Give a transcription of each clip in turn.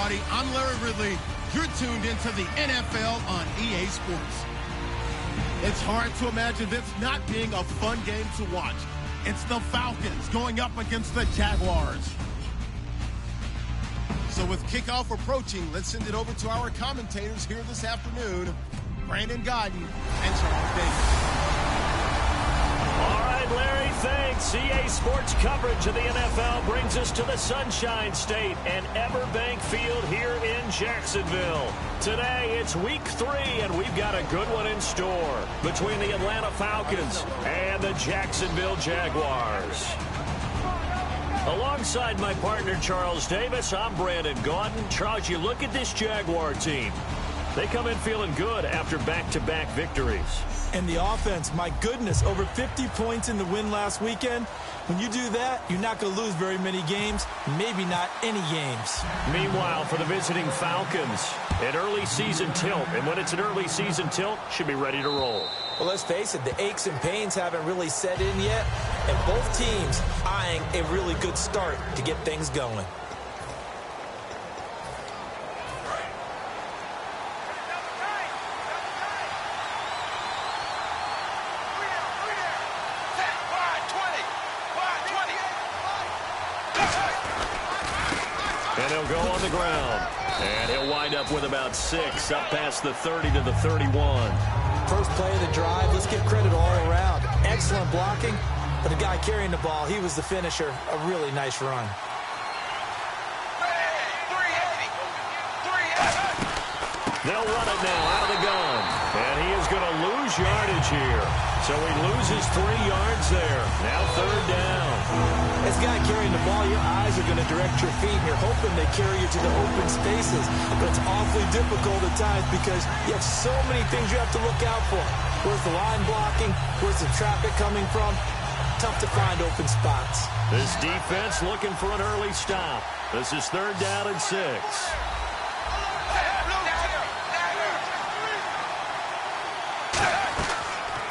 everybody. I'm Larry Ridley. You're tuned into the NFL on EA Sports. It's hard to imagine this not being a fun game to watch. It's the Falcons going up against the Jaguars. So with kickoff approaching, let's send it over to our commentators here this afternoon, Brandon Godden and Charles Davis. All right, Larry, thanks. EA Sports coverage of the NFL brings us to the Sunshine State and Everbank Field here in Jacksonville. Today, it's week 3, and we've got a good one in store between the Atlanta Falcons and the Jacksonville Jaguars. Alongside my partner, Charles Davis, I'm Brandon Gaudin. Charles, you look at this Jaguar team. They come in feeling good after back-to-back victories. And the offense, my goodness, over 50 points in the win last weekend. When you do that, you're not going to lose very many games, maybe not any games. Meanwhile, for the visiting Falcons, an early season tilt. And when it's an early season tilt, should be ready to roll. Well, let's face it, the aches and pains haven't really set in yet. And both teams eyeing a really good start to get things going. And he'll go on the ground. And he'll wind up with about 6, up past the 30 to the 31. First play of the drive, let's give credit all around. Excellent blocking, but the guy carrying the ball, he was the finisher. A really nice run. They'll run it now out of the gun. And he is going to lose yardage here. So he loses 3 yards there. Now 3rd down. This guy carrying the ball, your eyes are going to direct your feet. You're hoping they carry you to the open spaces. But it's awfully difficult at times because you have so many things you have to look out for. Where's the line blocking? Where's the traffic coming from? Tough to find open spots. This defense looking for an early stop. This is 3rd down and 6.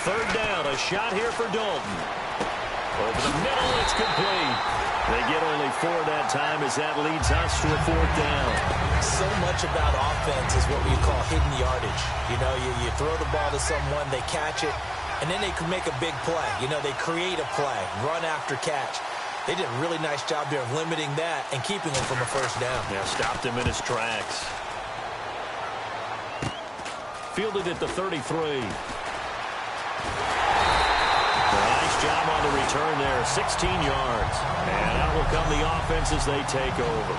Third down, a shot here for Dalton. Over the middle, it's complete. They get only 4 that time as that leads us to a 4th down. So much about offense is what we call hidden yardage. You know, you throw the ball to someone, they catch it, and then they can make a big play. You know, they create a play, run after catch. They did a really nice job there of limiting that and keeping him from a 1st down. Yeah, stopped him in his tracks. Fielded at the 33. Nice job on the return there, 16 yards. And out will come the offense as they take over.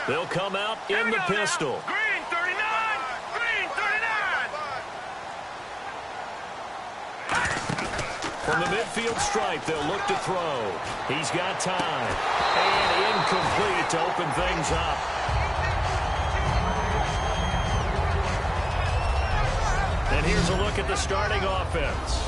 They'll come out in the pistol. Green 39! Green 39! From the midfield stripe, they'll look to throw. He's got time. And incomplete to open things up. And here's a look at the starting offense.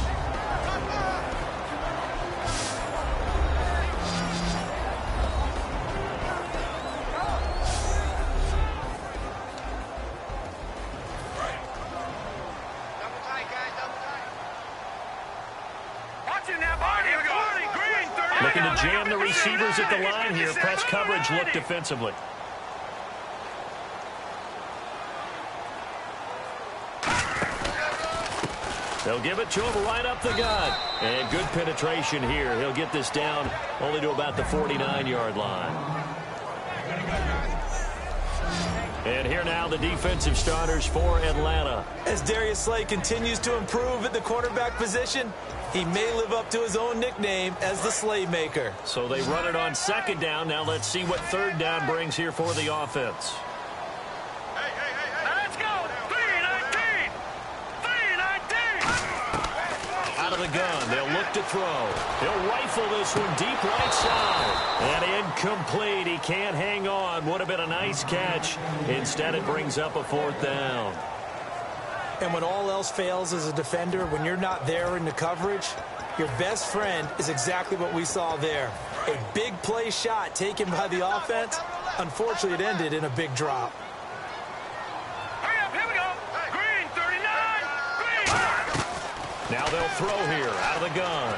Looking to jam the receivers at the line here. Press coverage look defensively. They'll give it to him right up the gut. And good penetration here. He'll get this down only to about the 49-yard line. And here now the defensive starters for Atlanta. As Darius Slay continues to improve at the quarterback position, he may live up to his own nickname as the Slaymaker. So they run it on 2nd down. Now let's see what 3rd down brings here for the offense. Let's go! 319! 319! Out of the gun, they'll look to throw. He'll rifle this one deep right side. And incomplete. He can't hang on. Would have been a nice catch. Instead, it brings up a 4th down. And when all else fails as a defender, when you're not there in the coverage, Your best friend is exactly what we saw there. A big play shot taken by the offense. Unfortunately, it ended in a big drop. Hurry up, here we go. Green, 39. Green. Now they'll throw here out of the gun.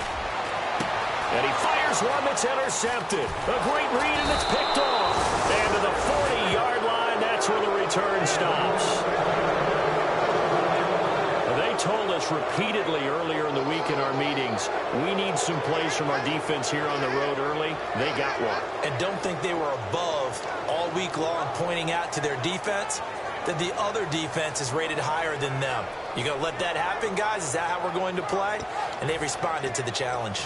And he fires one that's intercepted. A great read, and it's picked off. And to the 40-yard line, that's where the return stops. They told us repeatedly earlier in the week in our meetings, we need some plays from our defense here on the road early. They got one. And don't think they were above all week long pointing out to their defense that the other defense is rated higher than them. You going to let that happen, guys? Is that how we're going to play? And they responded to the challenge.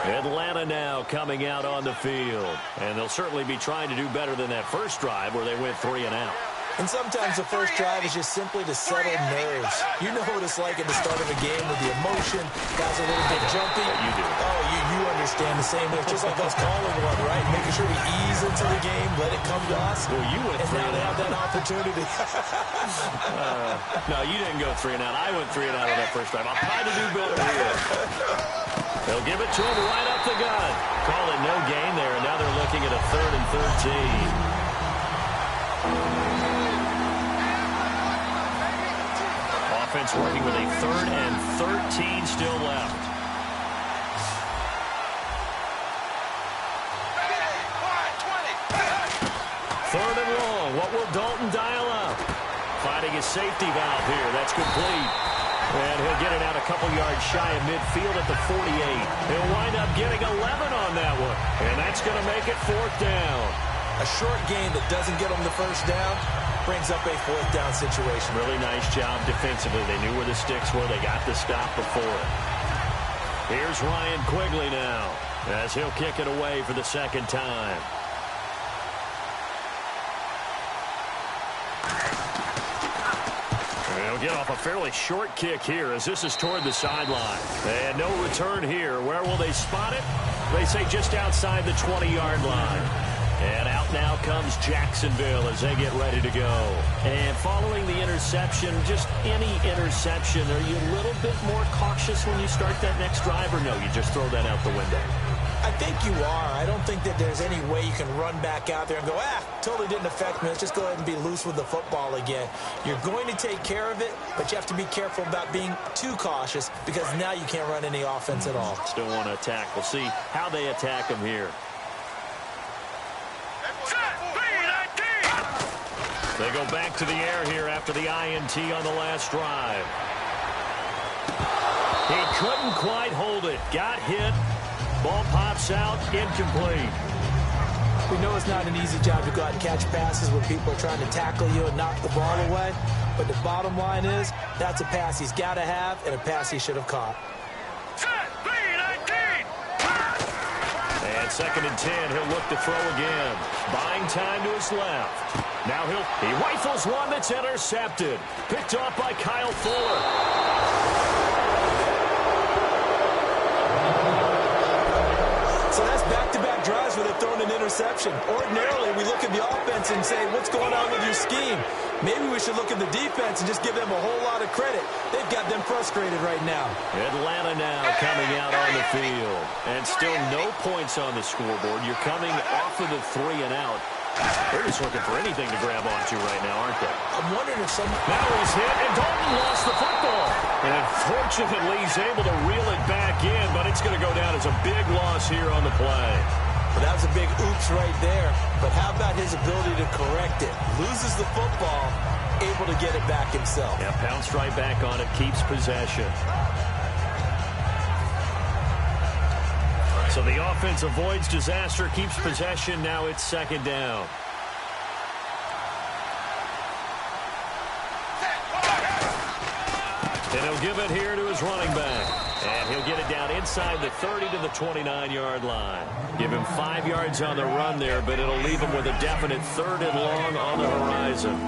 Atlanta now coming out on the field. And they'll certainly be trying to do better than that first drive where they went 3 and out. And sometimes the first drive is just simply to settle nerves. You know what it's like at the start of a game with the emotion. Guys are a little bit jumpy. Yeah, you do. Oh, you understand the same way. It's just like us calling one, right? Making sure we ease into the game, let it come to us. Well, you went 3 and now and they out. have that opportunity. No, you didn't go 3 and out. I went 3 and out on that first drive. I'll try to do better here. They'll give it to him right up the gut. Call it no gain there, and now they're looking at a 3rd and 13. Offense working with a 3rd and 13 still left. Third and long. What will Dalton dial up? Finding his safety valve here. That's complete. And he'll get it out a couple yards shy of midfield at the 48. He'll wind up getting 11 on that one. And that's going to make it 4th down. A short gain that doesn't get them the first down brings up a 4th down situation. Really nice job defensively. They knew where the sticks were. They got the stop before it. Here's Ryan Quigley now as he'll kick it away for the 2nd time. He'll get off a fairly short kick here as this is toward the sideline. And no return here. Where will they spot it? They say just outside the 20-yard line. And out now comes Jacksonville as they get ready to go. And following the interception, just any interception, are you a little bit more cautious when you start that next drive, or no, you just throw that out the window? I think you are. I don't think that there's any way you can run back out there and go, totally didn't affect me. Let's just go ahead and be loose with the football again. You're going to take care of it, but you have to be careful about being too cautious because now you can't run any offense at all. Still want to attack. We'll see how they attack them here. They go back to the air here after the INT on the last drive. He couldn't quite hold it. Got hit. Ball pops out. Incomplete. We know it's not an easy job to go out and catch passes when people are trying to tackle you and knock the ball away. But the bottom line is, that's a pass he's got to have and a pass he should have caught. And 2nd and 10, he'll look to throw again. Buying time to his left. Now he rifles one that's intercepted. Picked off by Kyle Fuller. So that's back-to-back drives where they've thrown an interception. Ordinarily, we look at the offense and say, what's going on with your scheme? Maybe we should look at the defense and just give them a whole lot of credit. They've got them frustrated right now. Atlanta now coming out on the field. And still no points on the scoreboard. You're coming off of the 3 and out. They're just looking for anything to grab onto right now, aren't they? I'm wondering if some... Now he's hit, and Dalton lost the football. And unfortunately, he's able to reel it back in, but it's going to go down as a big loss here on the play. Well, that was a big oops right there. But how about his ability to correct it? Loses the football, able to get it back himself. Yeah, pounced right back on it, keeps possession. So the offense avoids disaster, keeps possession. Now it's 2nd down. And he'll give it here to his running back. And he'll get it down inside the 30 to the 29-yard line. Give him 5 yards on the run there, but it'll leave him with a definite 3rd and long on the horizon.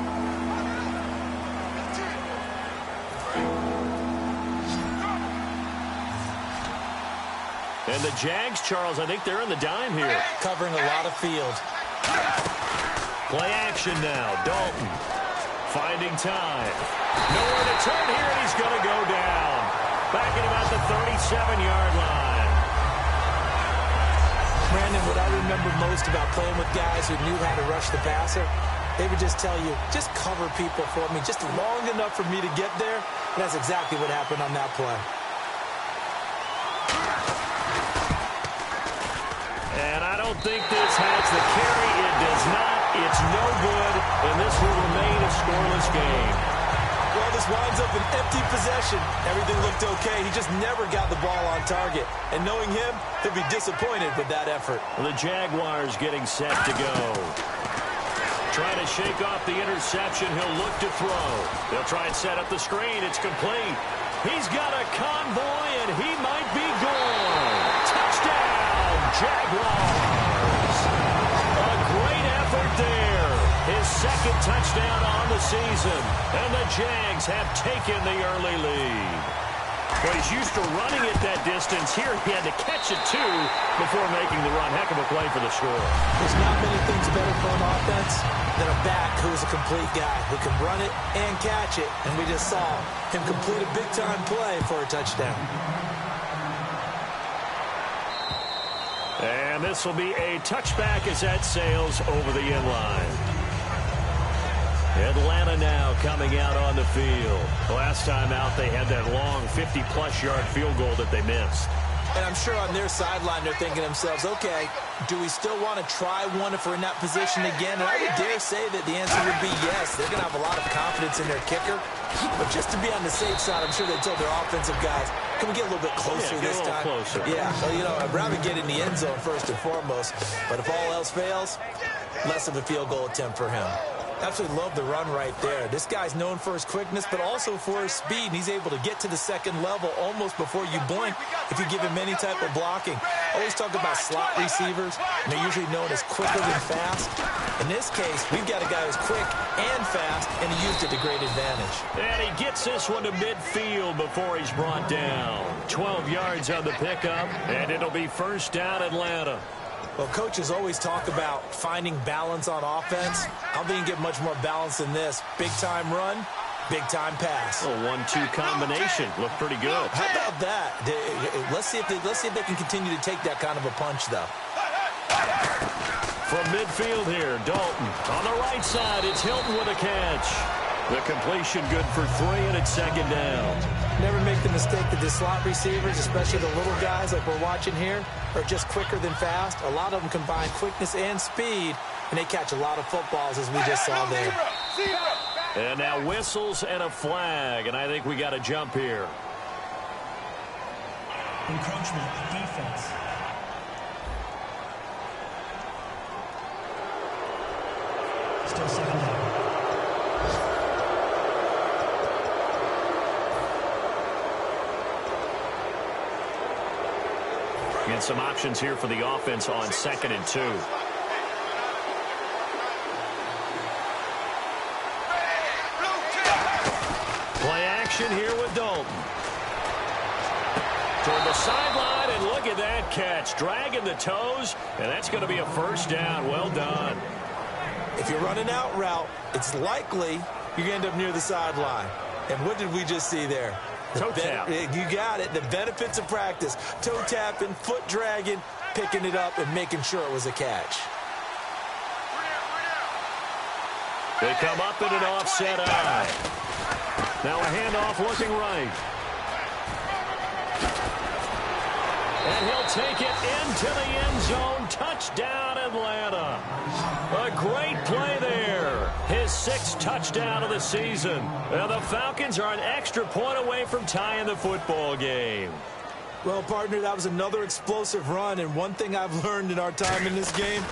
And the Jags, Charles, I think they're in the dime here. Covering a lot of field. Play action now. Dalton finding time. Nowhere to turn here, and he's going to go down. back at about the 37-yard line. Brandon, what I remember most about playing with guys who knew how to rush the passer, they would just tell you, just cover people for me, just long enough for me to get there. And that's exactly what happened on that play. And I don't think this has the carry. It does not. It's no good, and this will remain a scoreless game. Well, this winds up an empty possession. Everything looked okay. He just never got the ball on target. And knowing him, he'll be disappointed with that effort. The Jaguars getting set to go. Trying to shake off the interception. He'll look to throw. They'll try and set up the screen. It's complete. He's got a convoy, and he might be gone. Touchdown, Jaguars. A great effort there. His second touchdown on the season. And the Jags have taken the early lead. Well, he's used to running it that distance. Here he had to catch it, too, before making the run. Heck of a play for the score. There's not many things better for an offense than a back who is a complete guy who can run it and catch it. And we just saw him complete a big-time play for a touchdown. And this will be a touchback as that sails over the end line. Atlanta now coming out on the field. Last time out, they had that long 50-plus yard field goal that they missed. And I'm sure on their sideline, they're thinking to themselves, okay, do we still want to try one if we're in that position again? And I would dare say that the answer would be yes. They're going to have a lot of confidence in their kicker. But just to be on the safe side, I'm sure they told their offensive guys, can we get a little bit closer this time? Closer. Yeah, well, you know, I'd rather get in the end zone first and foremost. But if all else fails, less of a field goal attempt for him. Absolutely love the run right there. This guy's known for his quickness, but also for his speed. And he's able to get to the second level almost before you blink if you give him any type of blocking. Always talk about slot receivers, and they're usually known as quicker than fast. In this case, we've got a guy who's quick and fast, and he used it to great advantage. And he gets this one to midfield before he's brought down. 12 yards on the pickup, and it'll be first down Atlanta. Well, coaches always talk about finding balance on offense. I don't think you can get much more balance than this. Big-time run, big-time pass. A 1-2 combination. Looked pretty good. How about that? Let's see if they can continue to take that kind of a punch, though. From midfield here, Dalton. On the right side, it's Hilton with a catch. The completion good for 3, and it's second down. Never make the mistake that the slot receivers, especially the little guys like we're watching here, are just quicker than fast. A lot of them combine quickness and speed, and they catch a lot of footballs, as we just saw there. And now whistles and a flag, and I think we got a jump here. Encroachment defense. Still second down. And some options here for the offense on 2nd and 2. Play action here with Dalton. Toward the sideline, and look at that catch. Dragging the toes, and that's going to be a first down. Well done. If you're running out route, it's likely you're going to end up near the sideline. And what did we just see there? Toe tap. You got it. The benefits of practice. Toe tapping, foot dragging, picking it up, and making sure it was a catch. They come up in an offset eye. Now a handoff looking right. And he'll take it into the end zone. Touchdown, Atlanta. A great play there. His 6th touchdown of the season. And the Falcons are an extra point away from tying the football game. Well, partner, that was another explosive run. And one thing I've learned in our time in this game,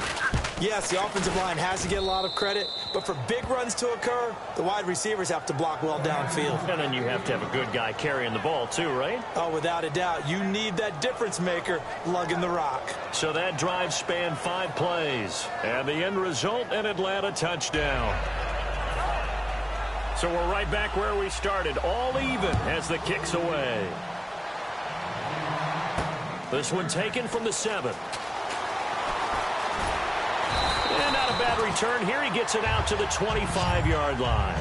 yes, the offensive line has to get a lot of credit, but for big runs to occur, the wide receivers have to block well downfield. And then you have to have a good guy carrying the ball too, right? Oh, without a doubt. You need that difference maker lugging the rock. So that drive spanned 5 plays. And the end result, an Atlanta touchdown. So we're right back where we started, all even as the kick's away. This one taken from the 7. And not a bad return here. He gets it out to the 25-yard line.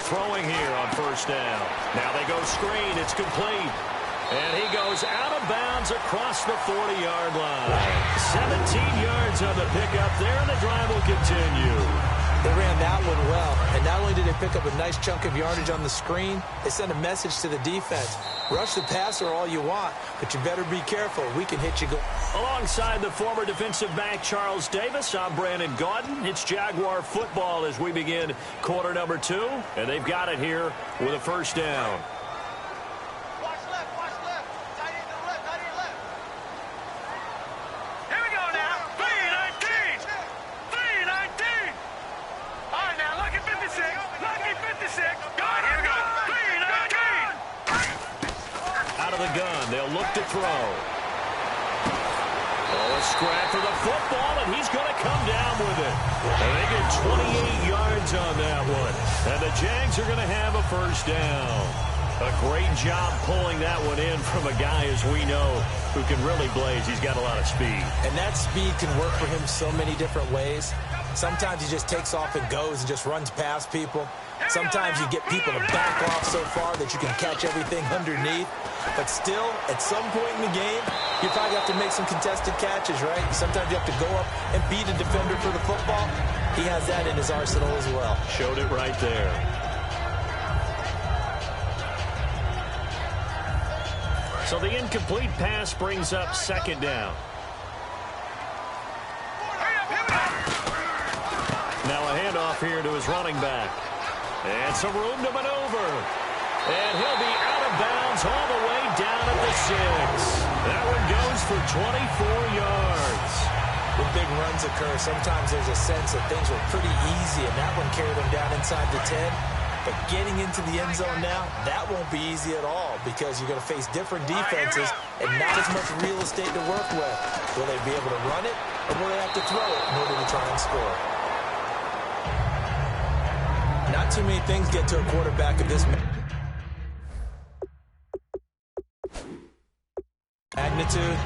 throwing here on first down. Now they go screen. It's complete. And he goes out of bounds across the 40-yard line. 17 yards on the pickup there, and the drive will continue. They ran that one well, and not only did they pick up a nice chunk of yardage on the screen, they sent a message to the defense. Rush the passer all you want, but you better be careful. We can hit you. Alongside the former defensive back Charles Davis, I'm Brandon Gaudin. It's Jaguar football as we begin quarter number 2, and they've got it here with a first down. They'll look to throw. Oh, a scrap for the football, and he's going to come down with it. And they get 28 yards on that one. And the Jags are going to have a first down. A great job pulling that one in from a guy, as we know, who can really blaze. He's got a lot of speed. And that speed can work for him so many different ways. Sometimes he just takes off and goes and just runs past people. Sometimes you get people to back off so far that you can catch everything underneath. But still, at some point in the game, you probably have to make some contested catches, right? Sometimes you have to go up and beat a defender for the football. He has that in his arsenal as well. Showed it right there. So the incomplete pass brings up second down. Now a handoff here to his running back. And some room to maneuver. And he'll be out of bounds all the way down at the 6. That one goes for 24 yards. When big runs occur, sometimes there's a sense that things were pretty easy, and that one carried him down inside the 10. But getting into the end zone now, that won't be easy at all because you're going to face different defenses and not as much real estate to work with. Will they be able to run it, or will they have to throw it in order to try and score? Not too many things get to a quarterback of this magnitude,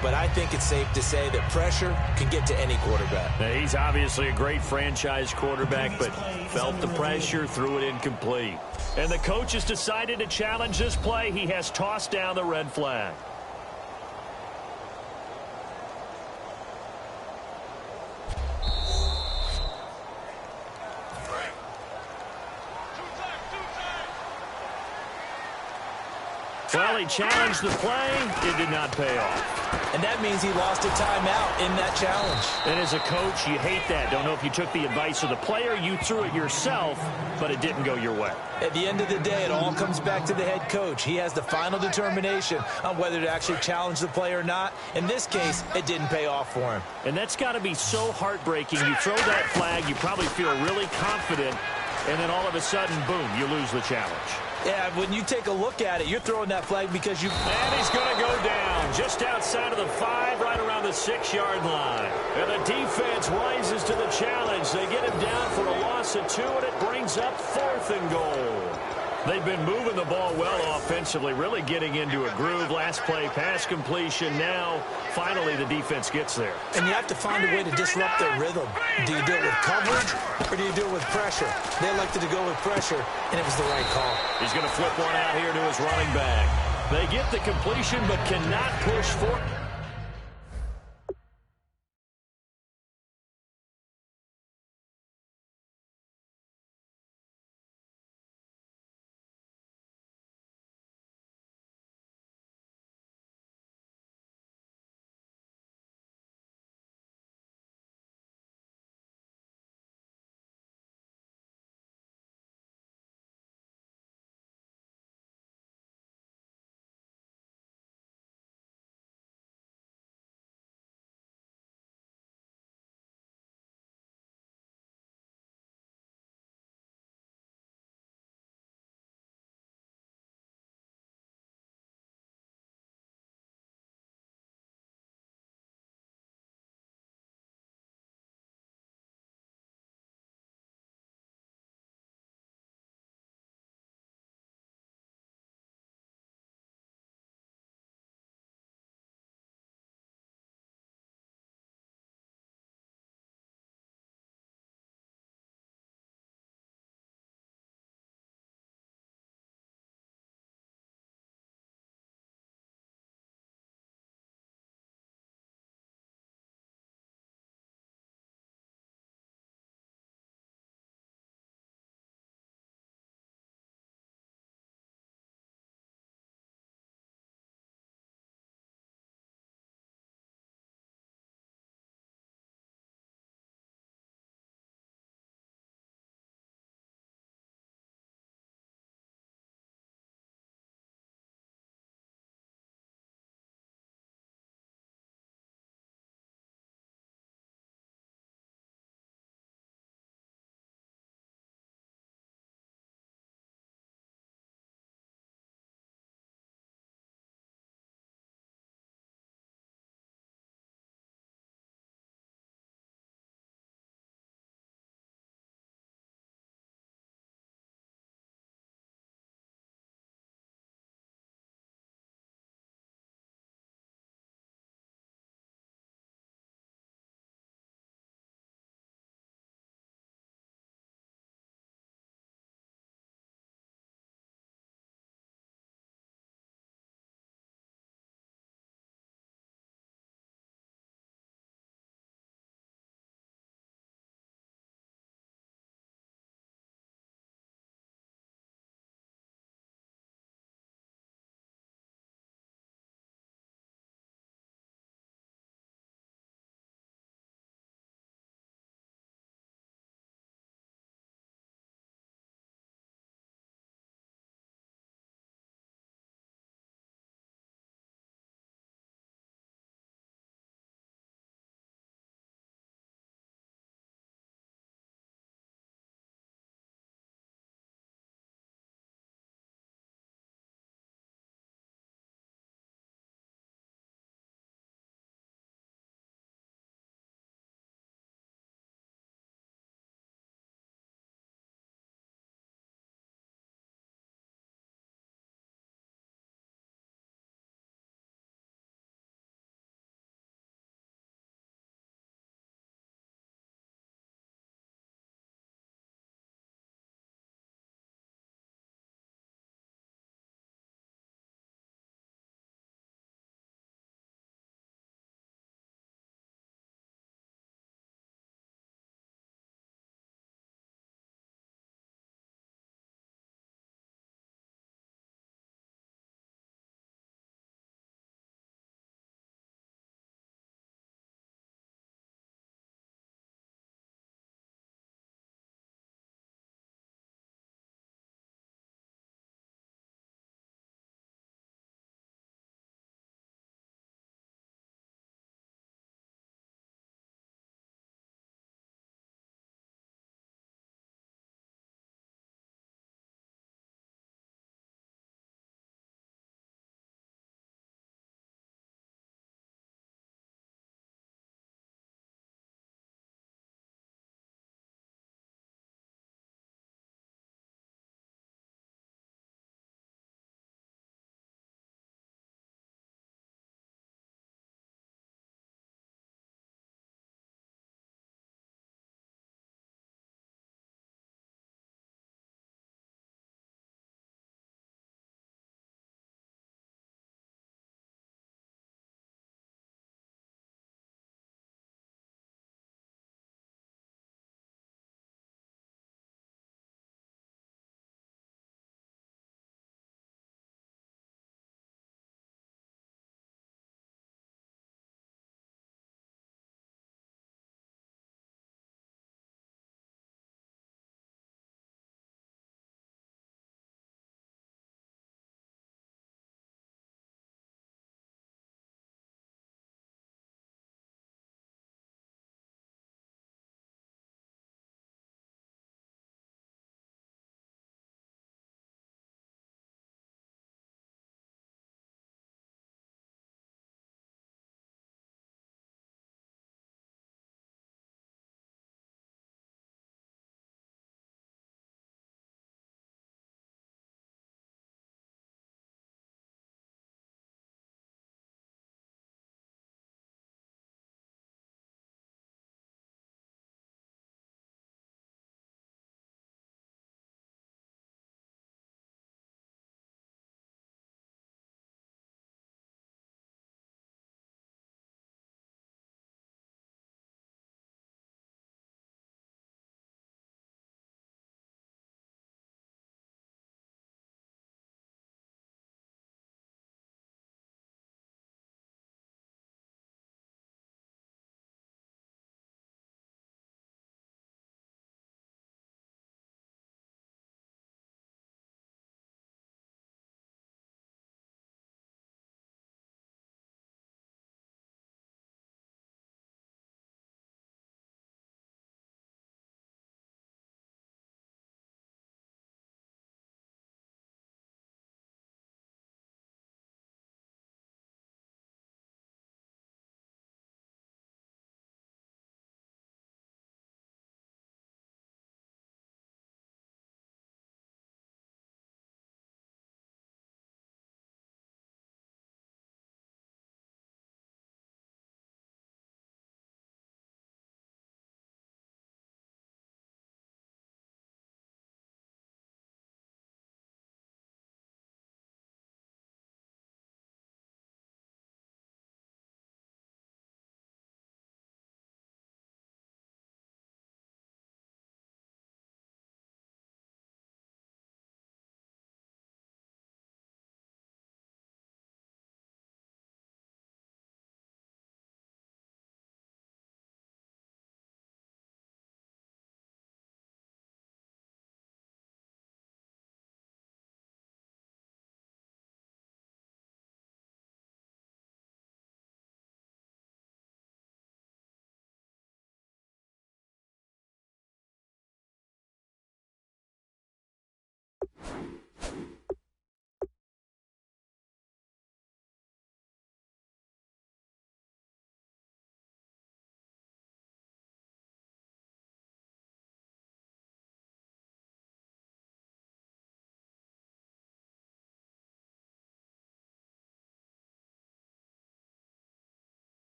but I think it's safe to say that pressure can get to any quarterback. Now, he's obviously a great franchise quarterback, but felt the pressure, threw it incomplete. And the coach has decided to challenge this play. He has tossed down the red flag. Well, he challenged the play. It did not pay off. And that means he lost a timeout in that challenge. And as a coach, you hate that. Don't know if you took the advice of the player, you threw it yourself, but it didn't go your way. At the end of the day, it all comes back to the head coach. He has the final determination on whether to actually challenge the play or not. In this case, it didn't pay off for him. And that's got to be so heartbreaking. You throw that flag, you probably feel really confident, and then all of a sudden, boom, you lose the challenge. Yeah, when you take a look at it, you're throwing that flag because you... And he's going to go down just outside of the 5, right around the 6-yard line. And the defense rises to the challenge. They get him down for a loss of 2, and it brings up 4th and goal. They've been moving the ball well offensively, really getting into a groove. Last play, pass completion. Now, finally, the defense gets there. And you have to find a way to disrupt their rhythm. Do you do it with coverage, or do you do it with pressure? They elected to go with pressure, and it was the right call. He's going to flip one out here to his running back. They get the completion, but cannot push for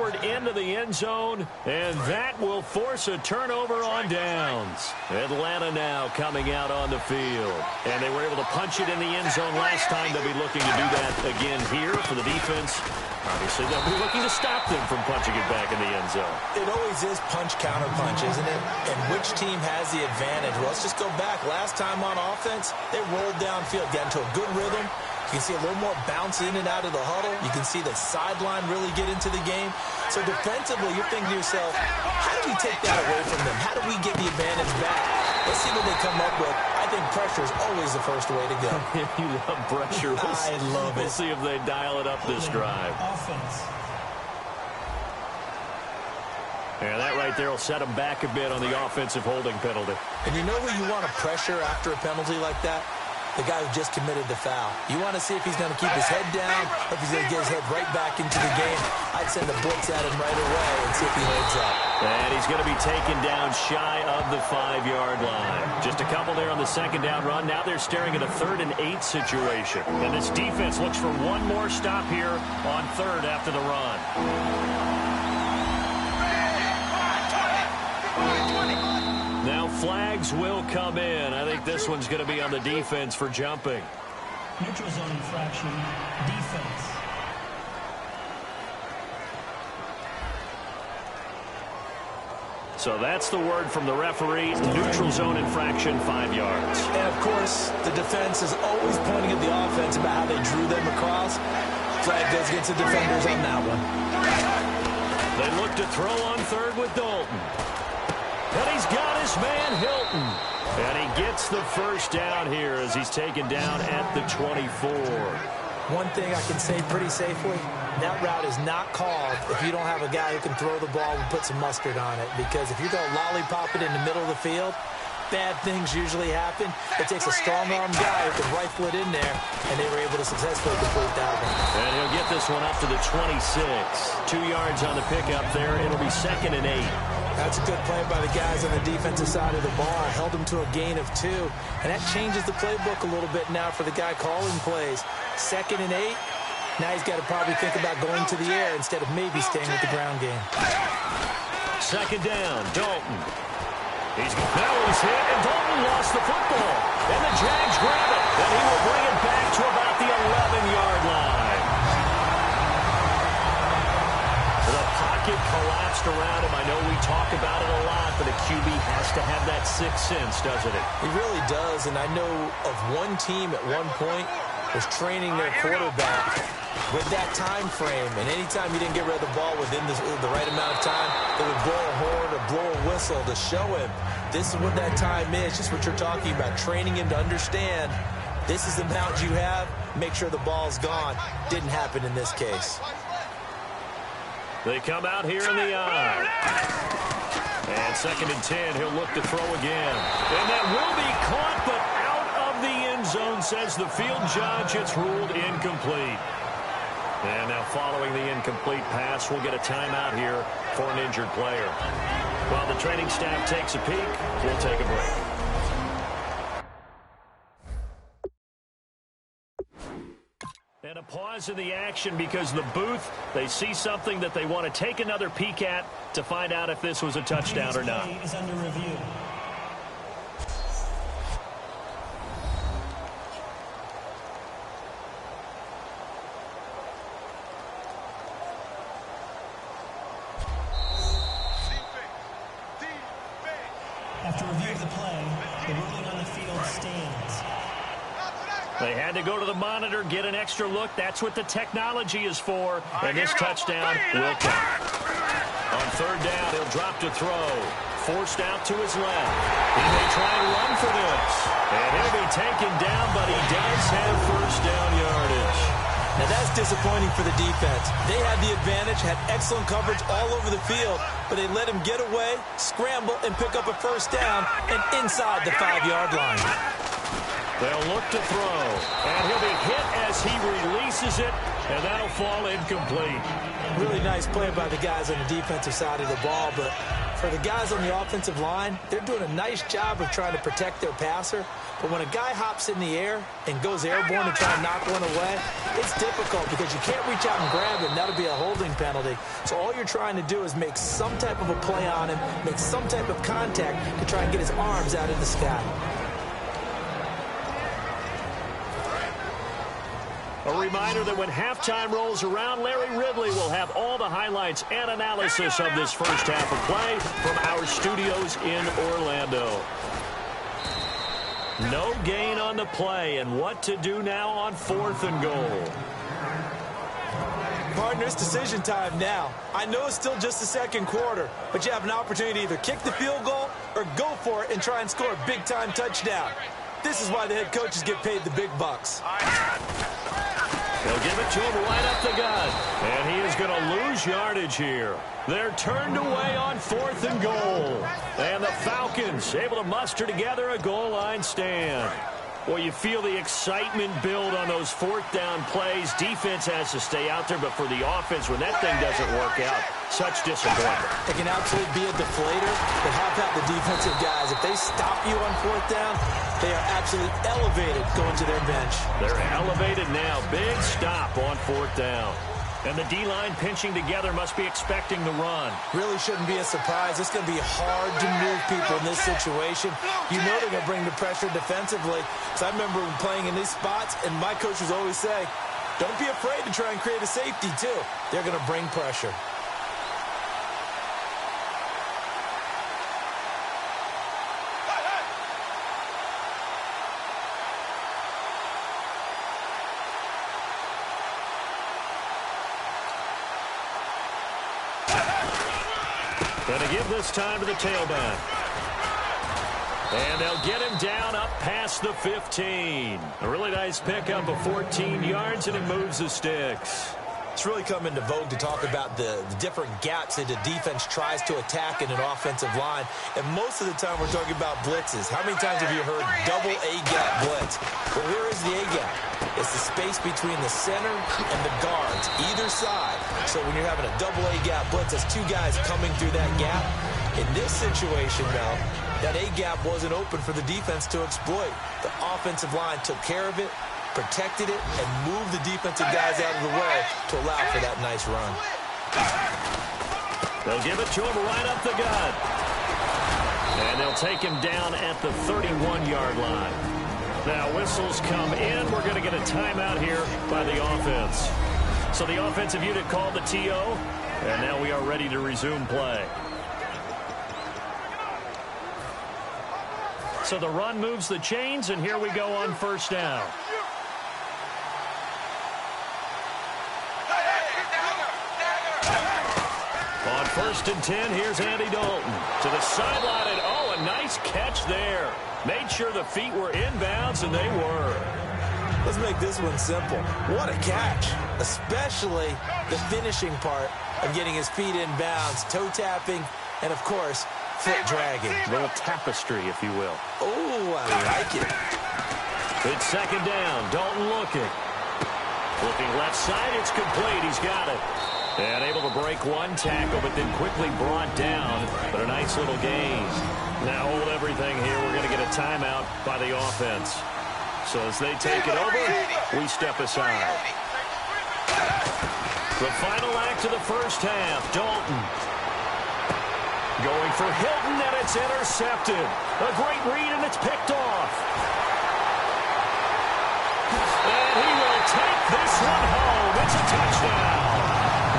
forward into the end zone, and that will force a turnover on downs. Atlanta now coming out on the field. And they were able to punch it in the end zone last time. They'll be looking to do that again here for the defense. Obviously, they'll be looking to stop them from punching it back in the end zone. It always is punch-counter-punch, isn't it? And which team has the advantage? Well, let's just go back. Last time on offense, they rolled downfield, got into a good rhythm. You can see a little more bounce in and out of the huddle. You can see the sideline really get into the game. So defensively, you're thinking to yourself, how do we take that away from them? How do we get the advantage back? Let's see what they come up with. I think pressure is always the first way to go. You love pressure. I love it. We'll see if they dial it up this drive. Offense. And that right there will set them back a bit on the offensive holding penalty. And you know who you want to pressure after a penalty like that? The guy who just committed the foul. You want to see if he's going to keep his head down or if he's going to get his head right back into the game. I'd send a blitz at him right away and see if he holds up. And he's going to be taken down shy of the 5-yard line. Just a couple there on the second down run. Now they're staring at a 3rd and 8 situation. And this defense looks for one more stop here on 3rd after the run. Now flags will come in. I think this one's going to be on the defense for jumping. Neutral zone infraction. Defense. So that's the word from the referee. Neutral zone infraction, 5 yards. And, of course, the defense is always pointing at the offense about how they drew them across. Flag goes against the defenders on that one. They look to throw on 3rd with Dalton. And he's got his man, Hilton. And he gets the first down here as he's taken down at the 24. One thing I can say pretty safely, that route is not called if you don't have a guy who can throw the ball and put some mustard on it. Because if you're going to lollipop it in the middle of the field, bad things usually happen. It takes a strong-arm guy who can rifle it in there, and they were able to successfully complete that one. And he'll get this one up to the 26. 2 yards on the pickup there. It'll be 2nd and 8. That's a good play by the guys on the defensive side of the ball. Held them to a gain of 2. And that changes the playbook a little bit now for the guy calling plays. 2nd and 8. Now he's got to probably think about going to the air instead of maybe staying with the ground game. 2nd down, Dalton. He's hit, and Dalton lost the football. And the Jags grab it. And he will bring it back to about the 11-yard line. The pocket collapsed around him. I know we talk about it a lot, but a QB has to have that sixth sense, doesn't it? He really does, and I know of one team at one point was training their quarterback with that time frame, and anytime he didn't get rid of the ball within the right amount of time, they would blow a horn or blow a whistle to show him this is what that time is, just what you're talking about, training him to understand this is the amount you have, make sure the ball's gone. Didn't happen in this case. They come out here in the eye. And 2nd and 10, he'll look to throw again. And that will be caught, but out of the end zone, says the field judge. It's ruled incomplete. And now following the incomplete pass, we'll get a timeout here for an injured player. While the training staff takes a peek, we'll take a break. And a pause in the action because the booth, they see something that they want to take another peek at to find out if this was a touchdown or not. Is under review. After review of the play, the ruling on the field stands. They had to go to the monitor, get an extra look. That's what the technology is for. And this touchdown will count. On 3rd down, he'll drop to throw. Forced out to his left. He may try and run for this. And he'll be taken down, but he does have first down yardage. Now that's disappointing for the defense. They had the advantage, had excellent coverage all over the field, but they let him get away, scramble, and pick up a first down and inside the 5-yard line. They'll look to throw, and he'll be hit as he releases it, and that'll fall incomplete. Really nice play by the guys on the defensive side of the ball, but For the guys on the offensive line, they're doing a nice job of trying to protect their passer. But when a guy hops in the air and goes airborne to try and knock one away, it's difficult because you can't reach out and grab him. That'll be a holding penalty. So all you're trying to do is make some type of a play on him, make some type of contact to try and get his arms out in the sky. A reminder that when halftime rolls around, Larry Ridley will have all the highlights and analysis of this first half of play from our studios in Orlando. No gain on the play, and what to do now on 4th and goal. Partner, it's decision time now. I know it's still just the second quarter, but you have an opportunity to either kick the field goal or go for it and try and score a big-time touchdown. This is why the head coaches get paid the big bucks. They'll give it to him right up the gut. And he is going to lose yardage here. They're turned away on 4th and goal. And the Falcons able to muster together a goal line stand. Well, you feel the excitement build on those 4th down plays. Defense has to stay out there, but for the offense, when that thing doesn't work out, such disappointment. It can absolutely be a deflator, but how about the defensive guys? If they stop you on 4th down, they are absolutely elevated going to their bench. They're elevated now. Big stop on 4th down. And the D-line pinching together must be expecting the run. Really shouldn't be a surprise. It's going to be hard to move people in this situation. You know they're going to bring the pressure defensively. So I remember playing in these spots, and my coaches always say, don't be afraid to try and create a safety, too. They're going to bring pressure. Going to give this time to the tailback. And they'll get him down up past the 15. A really nice pickup of 14 yards, and it moves the sticks. It's really come into vogue to talk about the different gaps that the defense tries to attack in an offensive line. And most of the time we're talking about blitzes. How many times have you heard double A-gap blitz? Well, here is the A-gap. It's the space between the center and the guards, either side. So when you're having a double A-gap blitz, that's two guys coming through that gap. In this situation, though, that A-gap wasn't open for the defense to exploit. The offensive line took care of it, protected it, and moved the defensive guys out of the way to allow for that nice run. They'll give it to him right up the gut. And they'll take him down at the 31-yard line. Now, whistles come in. We're going to get a timeout here by the offense. So the offensive unit called the TO, and now we are ready to resume play. So the run moves the chains, and here we go on 1st down. On 1st and 10, here's Andy Dalton to the sideline, and oh, a nice catch there. Made sure the feet were inbounds, and they were. Let's make this one simple. What a catch, especially the finishing part of getting his feet inbounds, toe tapping, and of course, foot dragging. A little tapestry, if you will. Oh, I like it. It's 2nd down. Dalton looking. Looking left side. It's complete. He's got it. And able to break one tackle, but then quickly brought down. But a nice little gain. Now hold everything here. We're going to get a timeout by the offense. So as they take it over, we step aside. The final act of the first half. Dalton going for Hilton, and it's intercepted. A great read, and it's picked off. And he will take this one home. It's a touchdown.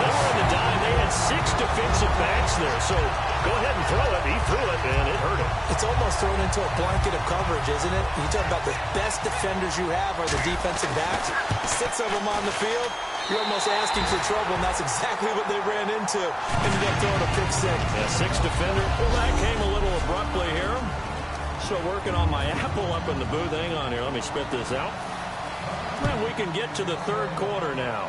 They were in the dime. They had 6 defensive backs there, so go ahead and throw it. He threw it, and it hurt him. It's almost thrown into a blanket of coverage, isn't it? You talk about the best defenders you have are the defensive backs. 6 of them on the field. You're almost asking for trouble, and that's exactly what they ran into. Ended up throwing a pick six. Yeah, 6 defender. Well, that came a little abruptly here. So working on my apple up in the booth. Hang on here. Let me spit this out. And we can get to the 3rd quarter now.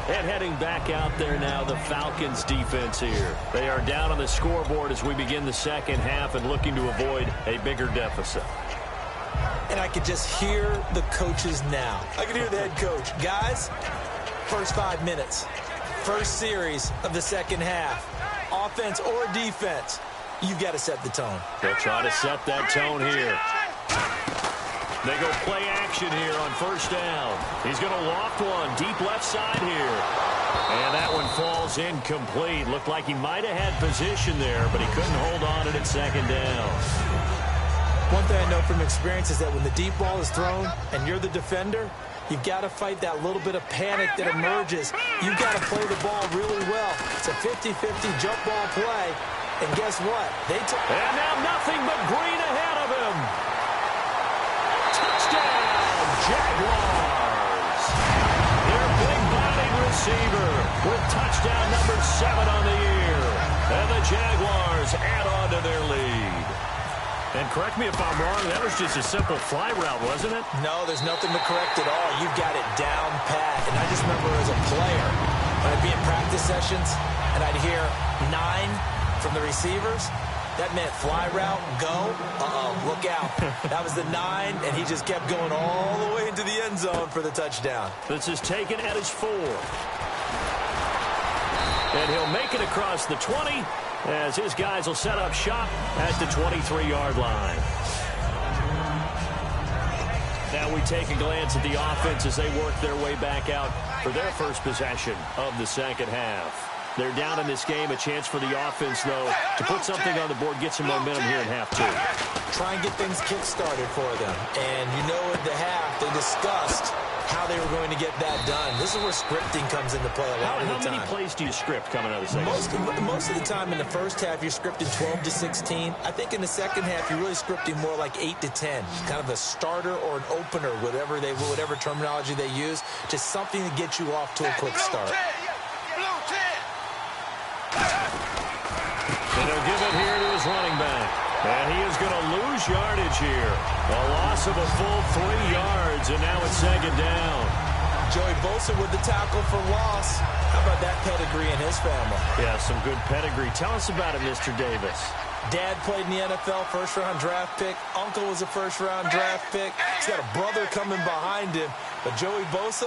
And heading back out there now, the Falcons defense here. They are down on the scoreboard as we begin the second half and looking to avoid a bigger deficit. and I could just hear the coaches now. I can hear the head coach. Guys, first 5 minutes, first series of the second half, offense or defense, you've got to set the tone. They'll try to set that tone here. They go play action here on first down. He's going to loft one deep left side here. And that one falls incomplete. Looked like he might have had position there, but he couldn't hold on to it at second down. One thing I know from experience is that when the deep ball is thrown and you're the defender, you've got to fight that little bit of panic that emerges. You've got to play the ball really well. It's a 50-50 jump ball play. And guess what? And now nothing but green ahead of him. Touchdown, Jaguars. Their big-bodied receiver with touchdown number 7 on the year. And the Jaguars add on to their lead. And correct me if I'm wrong, that was just a simple fly route, wasn't it? No, there's nothing to correct at all. You've got it down pat. And I just remember as a player, when I'd be in practice sessions and I'd hear 9 from the receivers, that meant fly route, go, look out. That was the 9, and he just kept going all the way into the end zone for the touchdown. This is taken at his 4. And he'll make it across the 20 as his guys will set up shop at the 23-yard line. Now we take a glance at the offense as they work their way back out for their first possession of the second half. They're down in this game. A chance for the offense, though, to put something on the board, get some momentum here in half 2. Try and get things kick-started for them. And you know at the half, they discussed how they were going to get that done. This is where scripting comes into play a lot of the time. How many plays do you script coming out of the second half? Most of the time in the first half, you're scripting 12 to 16. I think in the second half, you're really scripting more like 8 to 10. Kind of a starter or an opener, whatever terminology they use. Just something to get you off to a quick start. And they'll give it here to his running back. And he is going to lose yardage here. A loss of a full 3 yards, and now it's second down. Joey Bosa with the tackle for loss. How about that pedigree in his family? Yeah, some good pedigree. Tell us about it, Mr. Davis. Dad played in the NFL, first-round draft pick. Uncle was a first-round draft pick. He's got a brother coming behind him. But Joey Bosa,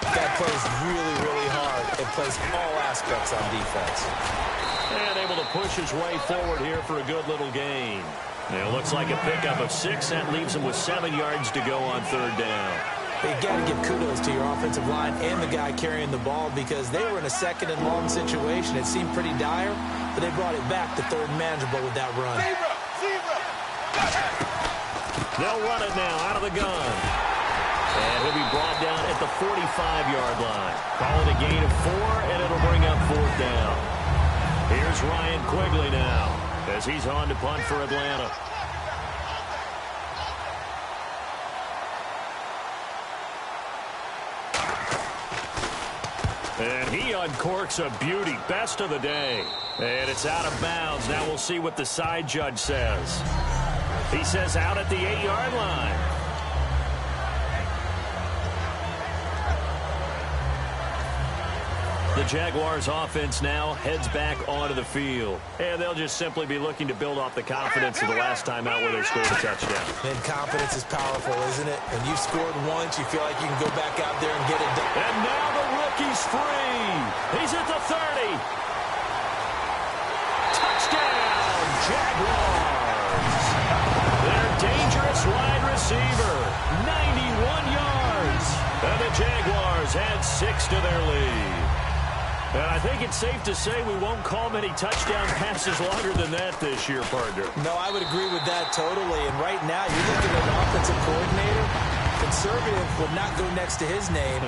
that plays really, really hard and plays all aspects on defense. And able to push his way forward here for a good little gain. It looks like a pickup of 6. That leaves him with 7 yards to go on third down. You got to give kudos to your offensive line and the guy carrying the ball because they were in a second and long situation. It seemed pretty dire, but they brought it back to third and manageable with that run. They'll run it now out of the gun. And he'll be brought down at the 45-yard line. Call it a gain of 4, and it'll bring up fourth down. Here's Ryan Quigley now as he's on to punt for Atlanta. And he uncorks a beauty. Best of the day. And it's out of bounds. Now we'll see what the side judge says. He says out at the 8-yard line. The Jaguars offense now heads back onto the field. And they'll just simply be looking to build off the confidence of the last time out where they scored a touchdown. And confidence is powerful, isn't it? When you've scored once, you feel like you can go back out there and get it done. And now the rookie's free. He's at the 30. Touchdown, Jaguars. Their dangerous wide receiver, 91 yards. And the Jaguars add 6 to their lead. And I think it's safe to say we won't call many touchdown passes longer than that this year, partner. No, I would agree with that totally. And right now, you're looking at an offensive coordinator. Conservative would not go next to his name.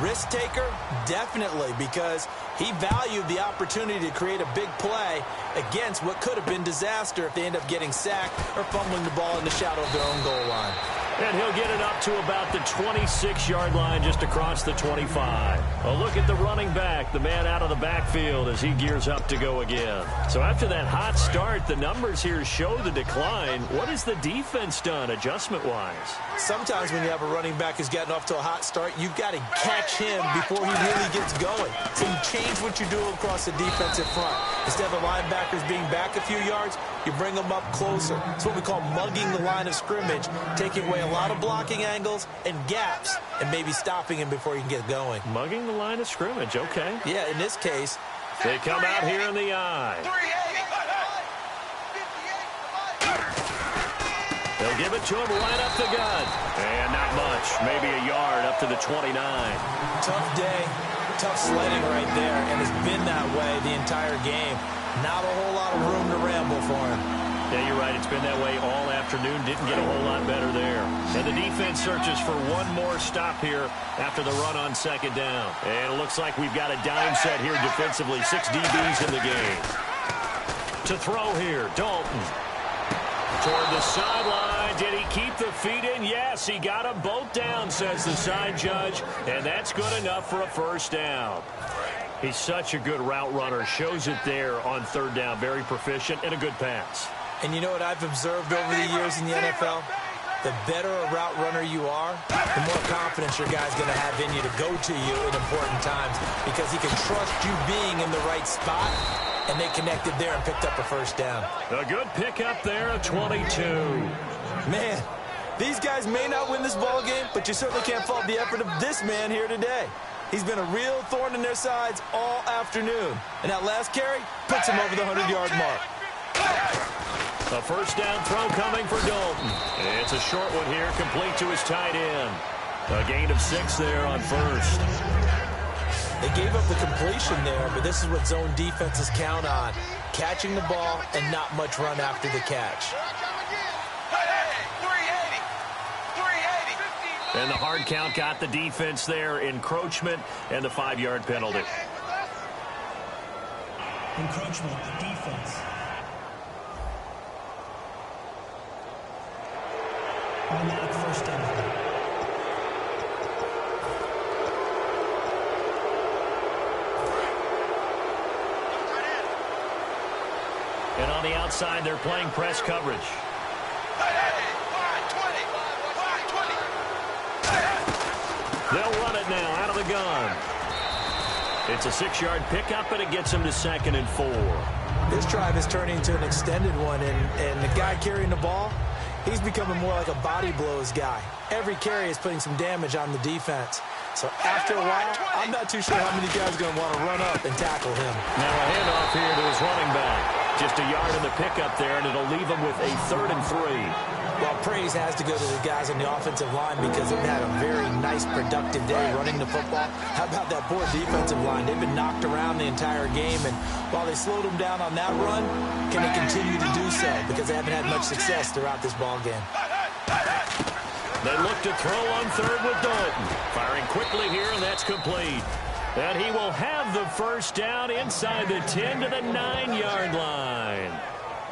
Risk taker, definitely, because he valued the opportunity to create a big play against what could have been disaster if they end up getting sacked or fumbling the ball in the shadow of their own goal line. And he'll get it up to about the 26-yard line just across the 25. A look at the running back, the man out of the backfield as he gears up to go again. So after that hot start, the numbers here show the decline. What has the defense done adjustment-wise? Sometimes when you have a running back who's gotten off to a hot start, you've got to catch him before he really gets going. So you change what you do across the defensive front. Instead of the linebackers being back a few yards, you bring them up closer. It's what we call mugging the line of scrimmage, taking away a a lot of blocking angles and gaps and maybe stopping him before he can get going. Mugging the line of scrimmage, okay. Yeah, in this case. They come out here in the eye. They'll give it to him right up the gut. And not much, maybe a yard up to the 29. Tough day, tough sledding right there, and it's been that way the entire game. Not a whole lot of room to ramble for him. Yeah, you're right. It's been that way all afternoon. Didn't get a whole lot better there. And the defense searches for one more stop here after the run on second down. And it looks like we've got a dime set here defensively. 6 DBs in the game. To throw here, Dalton. Toward the sideline. Did he keep the feet in? Yes, he got them both down, says the side judge. And that's good enough for a first down. He's such a good route runner. Shows it there on third down. Very proficient and a good pass. And you know what I've observed over the years in the NFL? The better a route runner you are, the more confidence your guy's going to have in you to go to you in important times because he can trust you being in the right spot, and they connected there and picked up a first down. A good pickup there, a 22. Man, these guys may not win this ball game, but you certainly can't fault the effort of this man here today. He's been a real thorn in their sides all afternoon. And that last carry puts him over the 100-yard mark. A first down throw coming for Dalton. It's a short one here, complete to his tight end. A gain of 6 there on first. They gave up the completion there, but this is what zone defenses count on. Catching the ball and not much run after the catch. And the hard count got the defense there. Encroachment and the 5-yard penalty. Encroachment, defense. Automatic first down. And on the outside, they're playing press coverage. They'll run it now out of the gun. It's a 6-yard pickup, and it gets them to 2nd and 4. This drive is turning into an extended one, and the guy carrying the ball, he's becoming more like a body blows guy. Every carry is putting some damage on the defense. So after a while, I'm not too sure how many guys are going to want to run up and tackle him. Now a handoff here to his running back. Just a yard in the pickup there, and it'll leave him with a 3rd and 3. Well, praise has to go to the guys on the offensive line because they've had a very nice, productive day running the football. How about that poor defensive line? They've been knocked around the entire game, and while they slowed them down on that run, can they continue to do so? Because they haven't had much success throughout this ball game. They look to throw on 3rd with Dalton. Firing quickly here, and that's complete. And he will have the first down inside the 10 to the 9-yard line.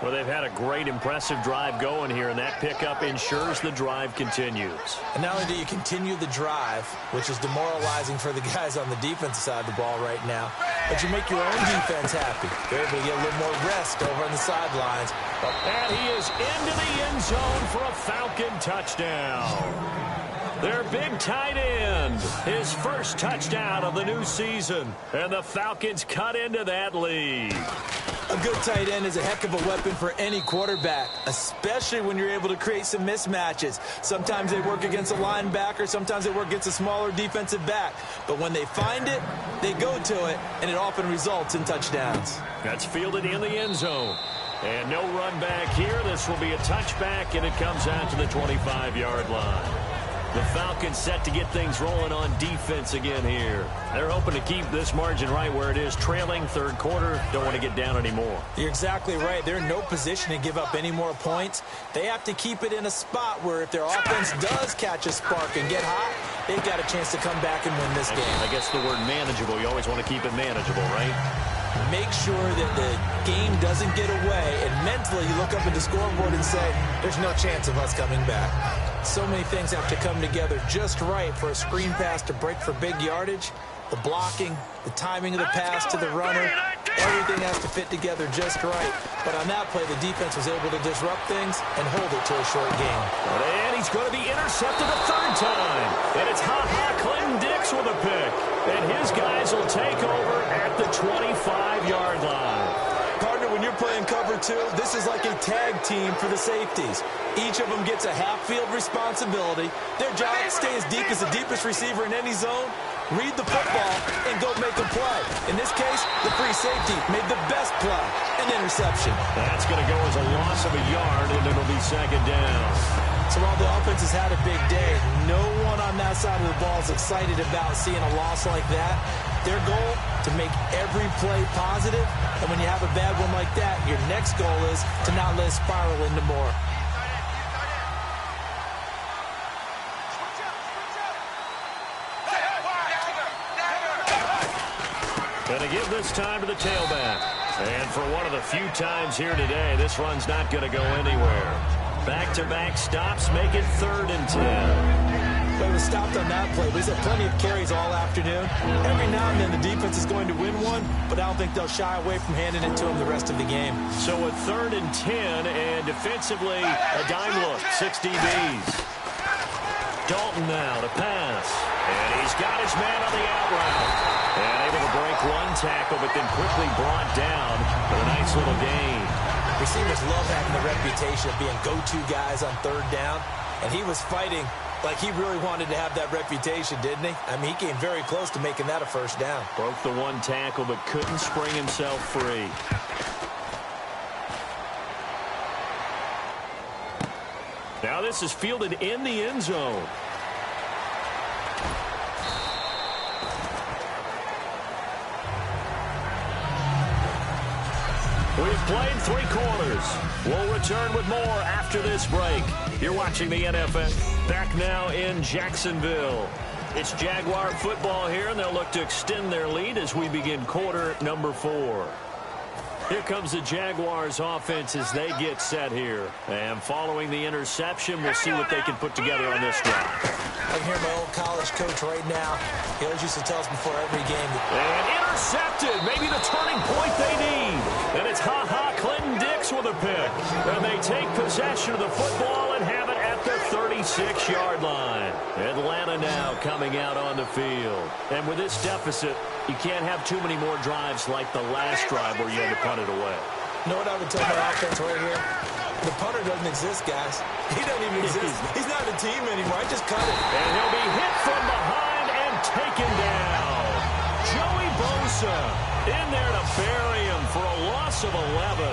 Well, they've had a great, impressive drive going here, and that pickup ensures the drive continues. And not only do you continue the drive, which is demoralizing for the guys on the defensive side of the ball right now, but you make your own defense happy. They're able to get a little more rest over on the sidelines. And he is into the end zone for a Falcon touchdown. Their big tight end, his first touchdown of the new season. And the Falcons cut into that lead. A good tight end is a heck of a weapon for any quarterback, especially when you're able to create some mismatches. Sometimes they work against a linebacker, sometimes they work against a smaller defensive back. But when they find it, they go to it, and it often results in touchdowns. That's fielded in the end zone. And no run back here. This will be a touchback, and it comes out to the 25-yard line. The Falcons set to get things rolling on defense again here. They're hoping to keep this margin right where it is, trailing 3rd quarter. Don't want to get down anymore. You're exactly right. They're in no position to give up any more points. They have to keep it in a spot where if their offense does catch a spark and get hot, they've got a chance to come back and win this game. I guess the word manageable, you always want to keep it manageable, right? Make sure that the game doesn't get away, and mentally you look up at the scoreboard and say, there's no chance of us coming back. So many things have to come together just right for a screen pass to break for big yardage. The blocking, the timing of the pass to the runner, everything has to fit together just right. But on that play, the defense was able to disrupt things and hold it to a short game. And he's going to be intercepted a 3rd time. And it's Clinton Dix with a pick. And his guys will take over at the 25-yard line. Partner, when you're playing cover two, this is like a tag team for the safeties. Each of them gets a half-field responsibility. Their job, stay as deep as the deepest receiver in any zone, read the football, and go make a play. In this case, the free safety made the best play, an interception. That's going to go as a loss of a yard, and it'll be second down. So while the offense has had a big day, no one on that side of the ball is excited about seeing a loss like that. Their goal, to make every play positive, and when you have a bad one like that, your next goal is to not let it spiral into more. Going to give this time to the tailback. And for one of the few times here today, this run's not going to go anywhere. Back-to-back stops make it 3rd and 10. But he was stopped on that play, but he's had plenty of carries all afternoon. Every now and then the defense is going to win one, but I don't think they'll shy away from handing it to him the rest of the game. So a 3rd and 10, and defensively, a dime look, 6 DBs. Dalton now to pass. And he's got his man on the out route. And able to break one tackle, but then quickly brought down for a nice little gain. Receivers love having the reputation of being go-to guys on 3rd down, and he was fighting like he really wanted to have that reputation, didn't he? I mean, he came very close to making that a 1st down. Broke the one tackle, but couldn't spring himself free. Now this is fielded in the end zone. We've played 3 quarters. We'll return with more after this break. You're watching the NFL. Back now in Jacksonville. It's Jaguar football here, and they'll look to extend their lead as we begin quarter number 4. Here comes the Jaguars offense as they get set here. And following the interception, we'll see what they can put together on this drive. I can hear my old college coach right now. He always used to tell us before every game. And intercepted. Maybe the turning point they need. And it's Clinton Dix with a pick. And they take possession of the football and have it at the 36-yard line. Atlanta now coming out on the field. And with this deficit, you can't have too many more drives like the last drive where you had to punt it away. You know what I would tell my offense right here? The punter doesn't exist, guys. He doesn't even exist. He's not a team anymore. I just cut it. And he'll be hit from behind and taken down. Joey Bosa in there to bury him for a loss of 11.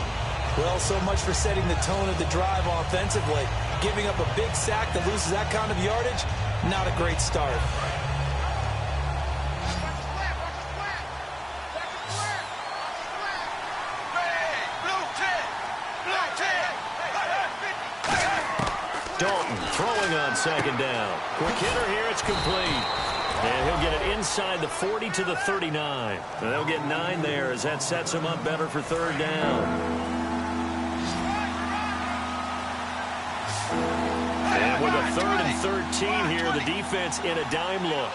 Well, so much for setting the tone of the drive offensively. Giving up a big sack that loses that kind of yardage, not a great start. Dalton throwing on 2nd down. Quick hitter here, it's complete. And he'll get it inside the 40 to the 39. And they'll get 9 there as that sets him up better for 3rd down. And with a 3rd and 13 here, the defense in a dime look.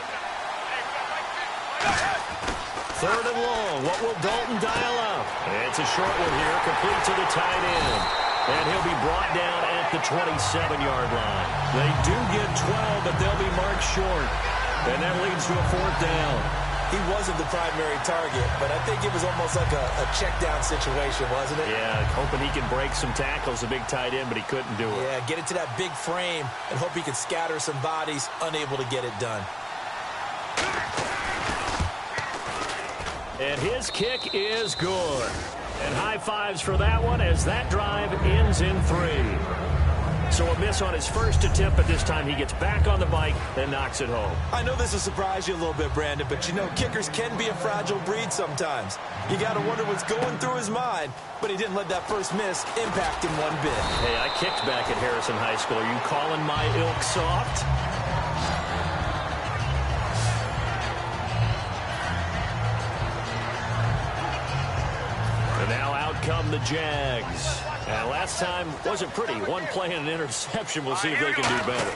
3rd and long. What will Dalton dial up? It's a short one here, complete to the tight end. And he'll be brought down at the 27-yard line. They do get 12, but they'll be marked short. And that leads to a 4th down. He wasn't the primary target, but I think it was almost like a check-down situation, wasn't it? Yeah, hoping he can break some tackles, a big tight end, but he couldn't do it. Yeah, get it to that big frame and hope he can scatter some bodies, unable to get it done. And his kick is good. And high fives for that one as that drive ends in 3. So a miss on his first attempt, but this time he gets back on the bike and knocks it home. I know this will surprise you a little bit, Brandon, but you know kickers can be a fragile breed sometimes. You got to wonder what's going through his mind, but he didn't let that first miss impact him one bit. Hey, I kicked back at Harrison High School. Are you calling my ilk soft? And now out come the Jags. And last time wasn't pretty. One play and an interception. We'll see if they can do better.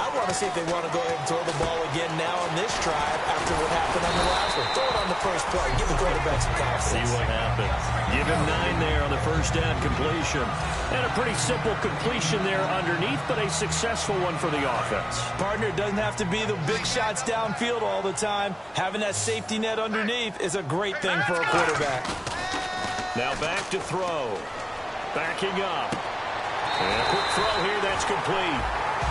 I want to see if they want to go ahead and throw the ball again now on this drive after what happened on the last one. Throw it on the first play. Give the quarterback some confidence. See what happens. Give him 9 there on the first down completion. And a pretty simple completion there underneath, but a successful one for the offense. Partner, doesn't have to be the big shots downfield all the time. Having that safety net underneath is a great thing for a quarterback. Now back to throw. Backing up. And a quick throw here, that's complete.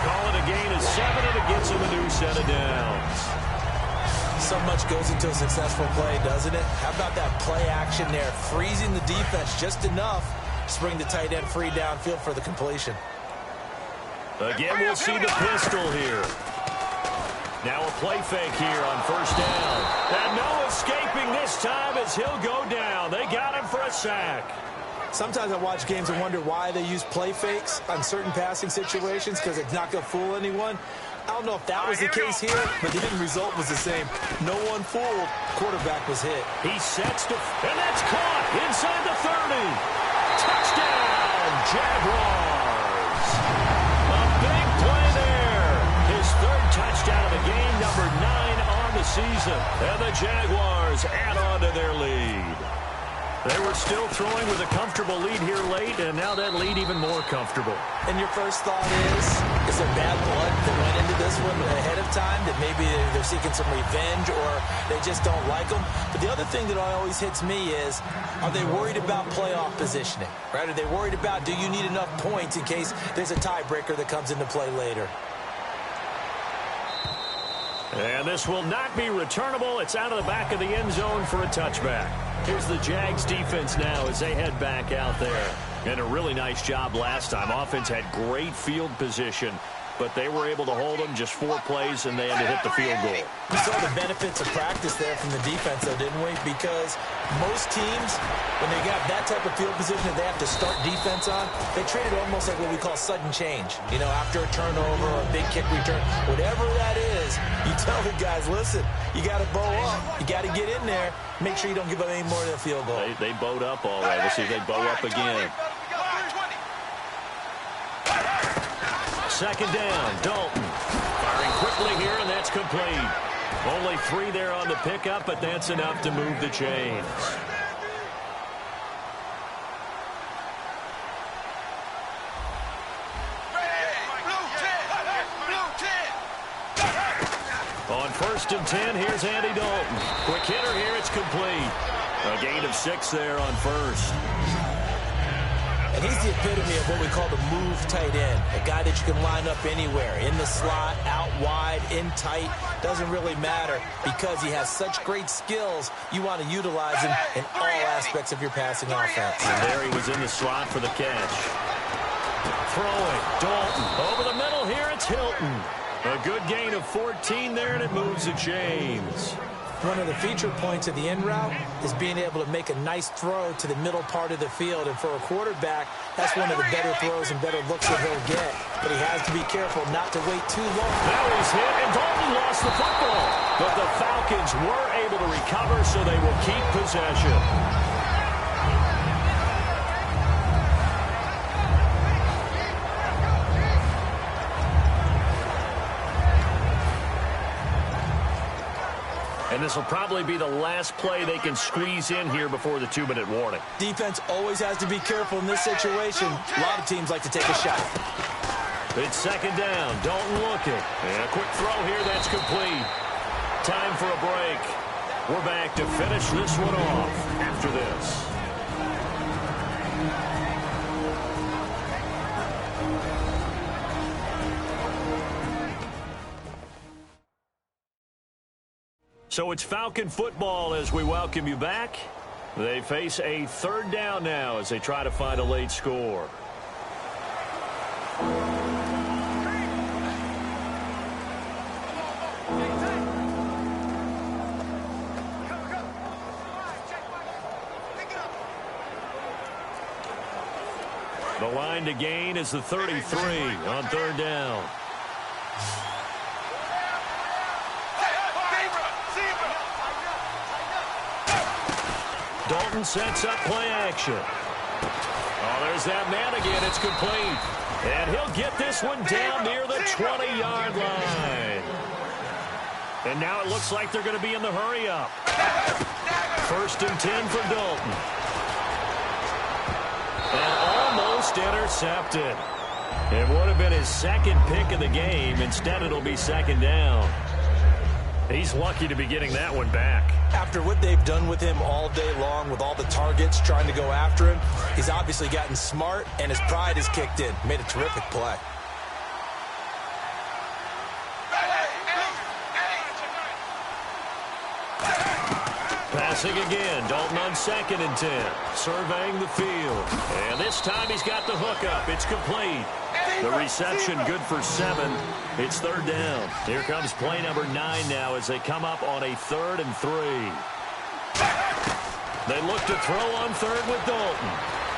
Call it a gain of 7, and it gets him a new set of downs. So much goes into a successful play, doesn't it? How about that play action there, freezing the defense just enough to bring the tight end free downfield for the completion. Again, we'll see the pistol here. Now a play fake here on first down. And no escaping this time as he'll go down. They got him for a sack. Sometimes I watch games and wonder why they use play fakes on certain passing situations, because it's not going to fool anyone. I don't know if that was the case here, but the end result was the same. No one fooled. Quarterback was hit. He sets to, and that's caught inside the 30. Touchdown, Jaguars. A big play there. His third touchdown of the game, number 9 on the season. And the Jaguars add on to their lead. They were still throwing with a comfortable lead here late, and now that lead even more comfortable. And your first thought is there bad blood that went into this one ahead of time, that maybe they're seeking some revenge or they just don't like them? But the other thing that always hits me is, are they worried about playoff positioning? Right? Are they worried about, do you need enough points in case there's a tiebreaker that comes into play later? And this will not be returnable. It's out of the back of the end zone for a touchback. Here's the Jags defense now as they head back out there. And a really nice job last time. Offense had great field position, but they were able to hold them just 4 plays, and they had to hit the field goal. We saw the benefits of practice there from the defense, though, didn't we? Because most teams, when they got that type of field position that they have to start defense on, they treat it almost like what we call sudden change. You know, after a turnover or a big kick return, whatever that is, you tell the guys, listen, you got to bow up. You got to get in there. Make sure you don't give up any more than a field goal. They bowed up all right. Let's see if they bow up again. Second down, Dalton. Firing quickly here, and that's complete. Only 3 there on the pickup, but that's enough to move the chains. On first and 10, here's Andy Dalton. Quick hitter here, it's complete. A gain of 6 there on first. And he's the epitome of what we call the move tight end. A guy that you can line up anywhere. In the slot, out wide, in tight. Doesn't really matter because he has such great skills. You want to utilize him in all aspects of your passing offense. And there he was in the slot for the catch. Throwing, Dalton. Over the middle here, it's Hilton. A good gain of 14 there, and it moves the chains. One of the feature points of the in route is being able to make a nice throw to the middle part of the field. And for a quarterback, that's one of the better throws and better looks that he'll get. But he has to be careful not to wait too long. Now he's hit, and Dalton lost the football. But the Falcons were able to recover, so they will keep possession. And this will probably be the last play they can squeeze in here before the 2-minute warning. Defense always has to be careful in this situation. A lot of teams like to take a shot. It's second down. Dalton looking. And a quick throw here. That's complete. Time for a break. We're back to finish this one off after this. So it's Falcon football as we welcome you back. They face a third down now as they try to find a late score. The line to gain is the 33 on third down. Dalton sets up play action. Oh, there's that man again. It's complete. And he'll get this one down near the 20-yard line. And now it looks like they're going to be in the hurry-up. First and 10 for Dalton. And almost intercepted. It would have been his second pick of the game. Instead, it'll be second down. He's lucky to be getting that one back. After what they've done with him all day long, with all the targets trying to go after him, he's obviously gotten smart, and his pride has kicked in. Made a terrific play. Passing again, Dalton on 2nd and 10, surveying the field. And this time he's got the hookup. It's complete. The reception good for 7. It's 3rd down. Here comes play number 9 now as they come up on a 3rd and 3. They look to throw on 3rd with Dalton.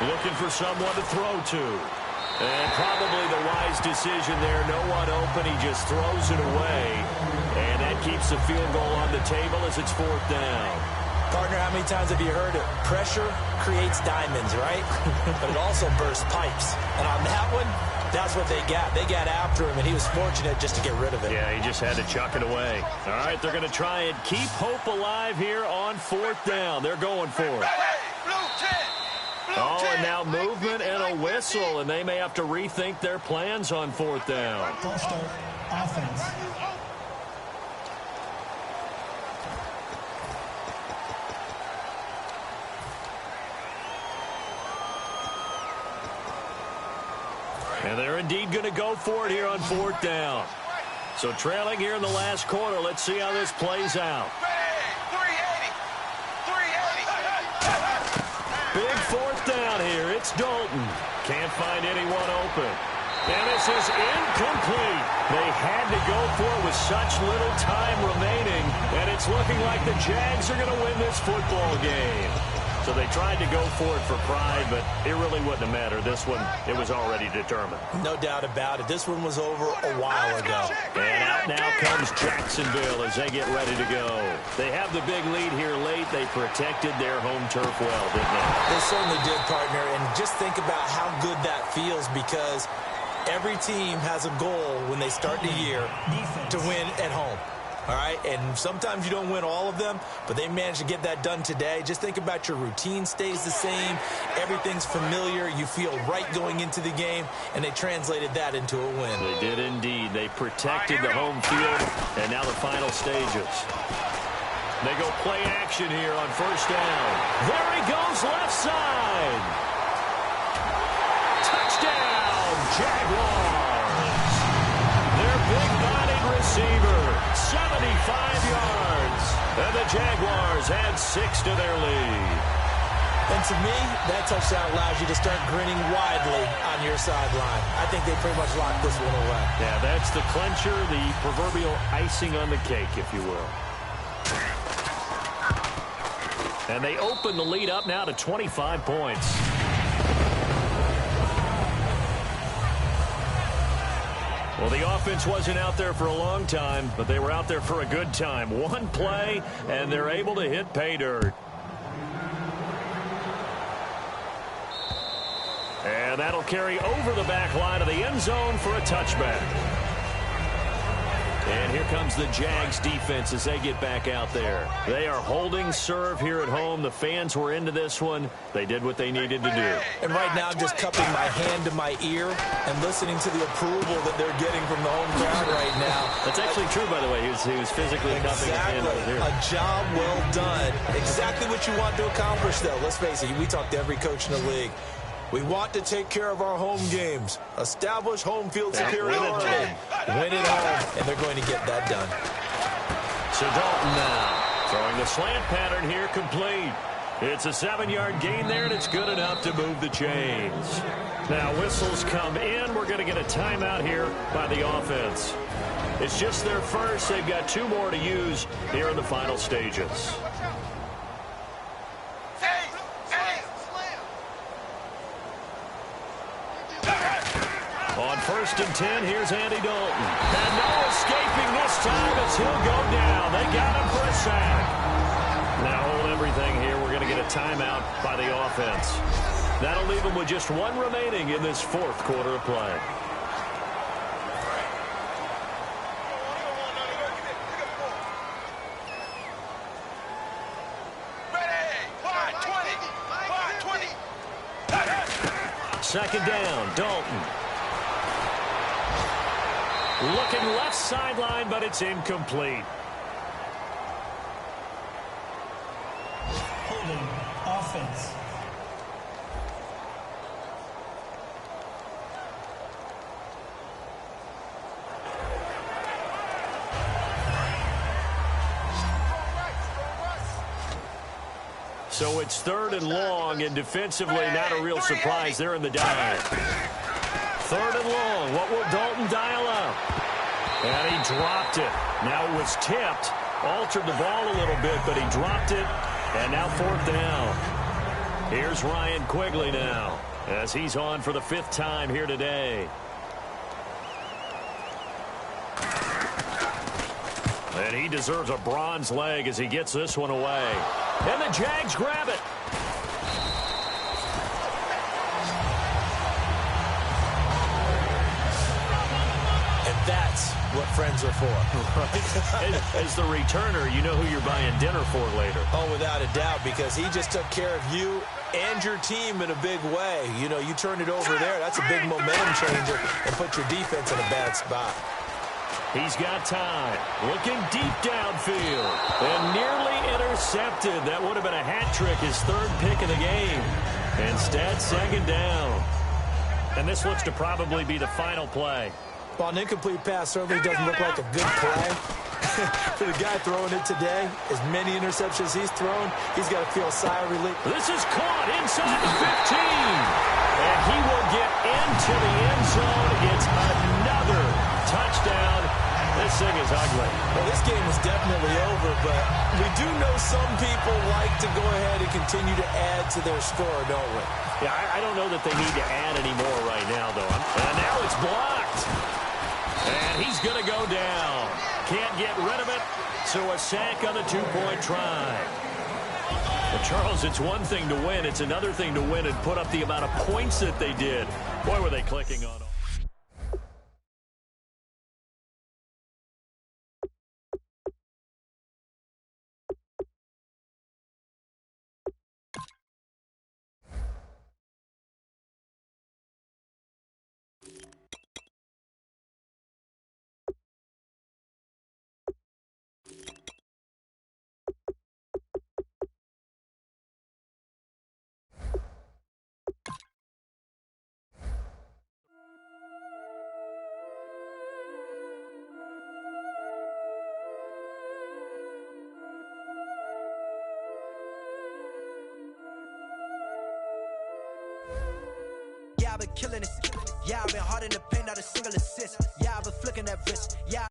Looking for someone to throw to. And probably the wise decision there. No one open. He just throws it away. And that keeps the field goal on the table as it's 4th down. Partner, how many times have you heard it? Pressure creates diamonds, right? But it also bursts pipes. And on that one, that's what they got. They got after him, and he was fortunate just to get rid of it. Yeah, he just had to chuck it away. All right, they're going to try and keep hope alive here on 4th down. They're going for it. Oh, and now movement and a whistle, and they may have to rethink their plans on 4th down. Full start, offense. And they're indeed going to go for it here on 4th down. So trailing here in the last quarter. Let's see how this plays out. Big 4th down here. It's Dalton. Can't find anyone open. And this is incomplete. They had to go for it with such little time remaining. And it's looking like the Jags are going to win this football game. So they tried to go for it for pride, but it really wouldn't have mattered. This one, it was already determined. No doubt about it. This one was over a while ago. And out now comes Jacksonville as they get ready to go. They have the big lead here late. They protected their home turf well, didn't they? They certainly did, partner. And just think about how good that feels, because every team has a goal when they start the year to win at home. All right, and sometimes you don't win all of them, but they managed to get that done today. Just think about your routine stays the same. Everything's familiar. You feel right going into the game, and they translated that into a win. They did indeed. They protected the home field, and now the final stages. They go play action here on 1st down. There he goes, left side. Touchdown, Jaguars. Their big-bodied receiver. 75 yards. And the Jaguars add 6 to their lead. And to me, that touchdown allows you to start grinning widely on your sideline. I think they pretty much locked this one away. Yeah, that's the clincher, the proverbial icing on the cake, if you will. And they open the lead up now to 25 points. Well, the offense wasn't out there for a long time, but they were out there for a good time. One play, and they're able to hit pay dirt. And that'll carry over the back line of the end zone for a touchback. And here comes the Jags defense as they get back out there. They are holding serve here at home. The fans were into this one. They did what they needed to do. And right now I'm just cupping my hand to my ear and listening to the approval that they're getting from the home crowd right now. That's actually true, by the way. He was physically cupping his hand over here. A job well done. Exactly what you want to accomplish, though. Let's face it, we talk to every coach in the league. We want to take care of our home games. Establish home field superiority. Win it home, and they're going to get that done. So Dalton now throwing the slant pattern here complete. It's a 7-yard gain there, and it's good enough to move the chains. Now whistles come in. We're going to get a timeout here by the offense. It's just their first. They've got 2 more to use here in the final stages. On 1st and 10, here's Andy Dalton. And no escaping this time as he'll go down. They got him for a sack. Now hold everything here. We're going to get a timeout by the offense. That'll leave them with just 1 remaining in this 4th quarter of play. Second down, Dalton. Looking left sideline, but it's incomplete. So it's 3rd and long, and defensively not a real surprise there in the dive. 3rd and long. What will Dalton dial up? And he dropped it. Now it was tipped. Altered the ball a little bit, but he dropped it. And now 4th down. Here's Ryan Quigley now, as he's on for the 5th time here today. And he deserves a bronze leg as he gets this one away. And the Jags grab it. And that's what friends are for. As the returner, you know who you're buying dinner for later. Oh, without a doubt, because he just took care of you and your team in a big way. You know, you turn it over there, that's a big momentum changer, and put your defense in a bad spot. He's got time. Looking deep downfield. And nearly intercepted. That would have been a hat trick, his 3rd pick of the game. Instead, 2nd down. And this looks to probably be the final play. Well, an incomplete pass certainly doesn't look like a good play. For the guy throwing it today, as many interceptions he's thrown, he's got to feel a sigh of relief. This is caught inside the 15. And he will get into the end zone. It's another touchdown. This thing is ugly. Well, this game is definitely over, but we do know some people like to go ahead and continue to add to their score, don't we? Yeah, I don't know that they need to add any more right now, though. And now it's blocked. And he's going to go down. Can't get rid of it, so a sack on the 2-point try. Well, Charles, it's one thing to win. It's another thing to win and put up the amount of points that they did. Boy, were they clicking on them. Yeah, I've been killing this. Yeah, I've been hard in the paint, not a single assist. Yeah, I've been flicking that wrist. Yeah.